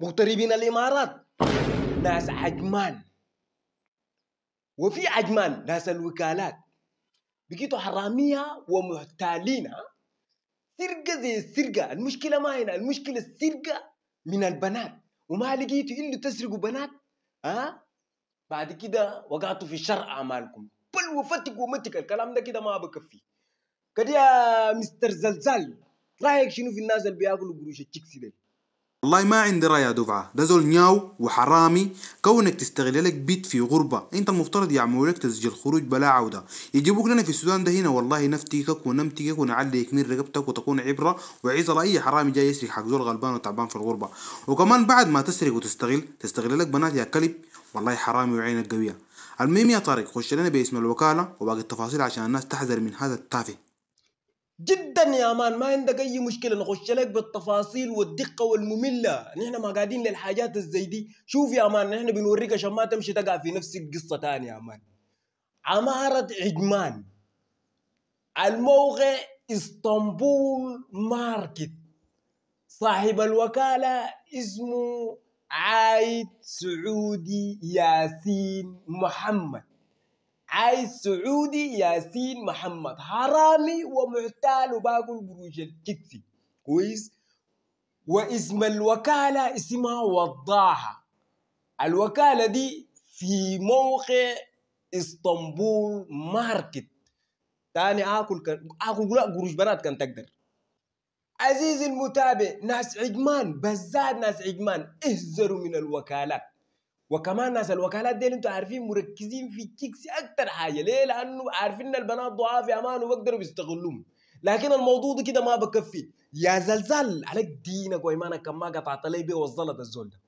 مغتربين الإمارات ناس عجمان، وفي عجمان ناس الوكالات بقيتوا حرامية ومحتالين. سرقة زي السرقة، المشكلة ما هنا، المشكلة السرقة من البنات، وما لقيتوا إلا تسرقوا بنات. بعد كده وقعتوا في شر أعمالكم، بل وفتك ومتك. الكلام ده كده ما بكفي كده يا مستر زلزال. رأيك شنو في الناس اللي بياكلوا قروش التشيكسي دي؟ والله ما عندي رأي يا دفعة، ده زول نياو وحرامي. كونك تستغل لك بيت في غربة، انت المفترض يعملوا لك تسجيل خروج بلا عودة، يجيبوك لنا في السودان ده هنا والله نفتيكك ونمتيكك ونعليك من رقبتك وتكون عبرة وعظة لأي حرامي جاي يسرق حق زول غلبان وتعبان في الغربة. وكمان بعد ما تسرق تستغل لك بنات يا كلب، والله حرامي وعينك قوية. المهم يا طارق، خش لنا باسم الوكالة وباقي التفاصيل عشان الناس تحذر من هذا التافه. جدا يا مان، ما عندك اي مشكله، نخش لك بالتفاصيل والدقه والممله. نحن ما قاعدين للحاجات الزي دي. شوف يا مان، نحن بنوريك عشان ما تمشي تقع في نفس القصه تاني يا مان. عماره عجمان، الموقع اسطنبول ماركت، صاحب الوكاله اسمه عايد سعودي ياسين محمد. عايز سعودي ياسين محمد، حرامي ومحتال وباكل قروش التكسي كويس. واسم الوكالة اسمها وضاحة. الوكالة دي في موقع اسطنبول ماركت. تاني اكل لا قروش بنات كان تقدر. عزيزي المتابع، ناس عجمان بالذات، ناس عجمان احذروا من الوكالات. وكمان ناس الوكالات دي انتوا عارفين مركزين في التكسي اكتر حاجه. ليه؟ لانه عارفين ان البنات ضعاف يا مان وبقدروا بيستغلوهم. لكن الموضوع ده كده ما بكفي يا زلزال، عليك دينك وايمانك كم ما قطعت لي بيه وصلت الزول ده.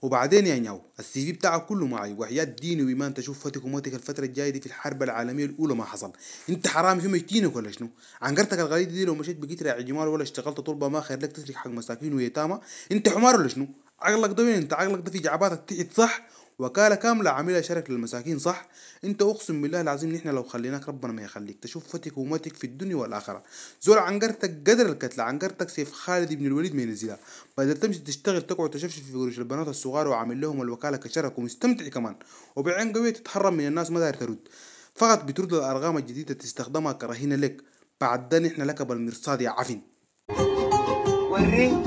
وبعدين يا نياو، السي في بتاعك كله معي، وحياة ديني وإيمان تشوف فتك وموتك الفترة الجاية دي في الحرب العالمية الأولى ما حصل. أنت حرامي في ميتينك ولا شنو؟ عنقرتك الغريبة دي لو مشيت بقيت راعي جمال ولا اشتغلت طلبة ما خير لك تسرق حق مساكين ويتامى؟ أنت حمار ولا شنو؟ عقلك ده وين؟ أنت عقلك ده في جعباتك تحت صح؟ وكالة كاملة عاملة شرك للمساكين صح؟ أنت أقسم بالله العظيم نحن لو خليناك ربنا ما يخليك تشوف فتك وموتك في الدنيا والآخرة. زول عنقرتك قدر القتل، عنقرتك سيف خالد بن الوليد ما ينزلها. بدل تمشي تشتغل تقعد تشفشف في قروش البنات الصغار وعامل لهم الوكالة كشرك ومستمتع كمان، وبعين قوية تتحرم من الناس ما داير ترد، فقط بترد الأرقام الجديدة تستخدمها كرهينة لك. بعد ده نحن لك بالمرصاد يا عفن. وري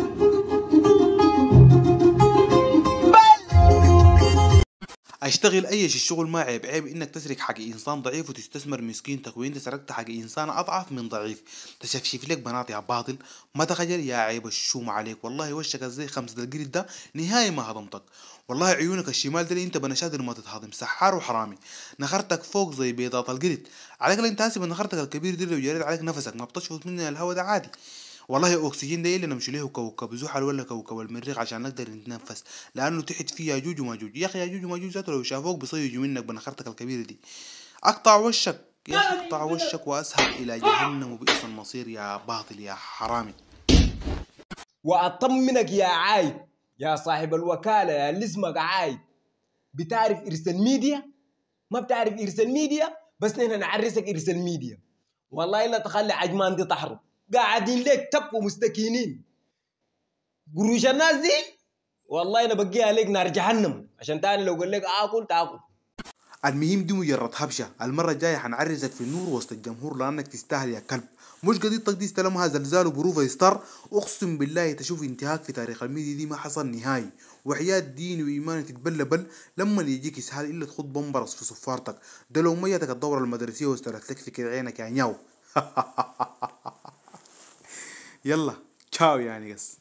اشتغل اي شيء، الشغل ما عيب، عيب انك تسرق حق انسان ضعيف وتستثمر مسكينتك، وانت سرقت حق انسان اضعف من ضعيف تشفشف لك بنات يا باطل. ما تخجل يا عيب الشوم عليك، والله وشك زي خمسة القرد ده نهاية ما هضمتك. والله عيونك الشمال ده انت بنشادر ما تتهضم، سحار وحرامي. نخرتك فوق زي بيضات القرد. عليك انت حاسب ان نخرتك الكبير دي لو جريت عليك نفسك ما بتشفط مني الهوا ده عادي. والله اكسجين ده اللي نمشي له كوكب زحل ولا كوكب المريخ عشان نقدر نتنفس، لانه تحت فيه ياجوج وماجوج. يا اخي ياجوج وماجوج ذاته لو شافوك بيصيجوا منك بنخرتك الكبيره دي. اقطع وشك يا اخي، اقطع وشك واسهب الى جهنم وبئس المصير يا باطل يا حرامي. واطمنك يا عايد، يا صاحب الوكاله، يا اللي اسمك عايد، بتعرف ارسل ميديا؟ ما بتعرف ارسل ميديا؟ بس نحن نعرسك ارسل ميديا. والله لا تخلي عجمان دي تحرب، قاعدين ليك تبقوا مستكينين. قروش الناس دي والله انا بقيها ليك نار جهنم، عشان تاني لو قال لك اكل تاكل. المهم دي مجرد هبشه، المره الجايه حنعرسك في النور وسط الجمهور لانك تستاهل يا كلب. مش قضيتك دي استلمها زلزال وبروفا ستار. اقسم بالله تشوف انتهاك في تاريخ الميديا دي ما حصل نهائي. وحياة دين وايمان تتبلبل لما اللي يجيك اسهال الا تخد بمبرص في صفارتك. ده لو ميتك الدوره المدرسيه واسترت لك فكر عينك يا نياو. يلا تشاو يا نيس.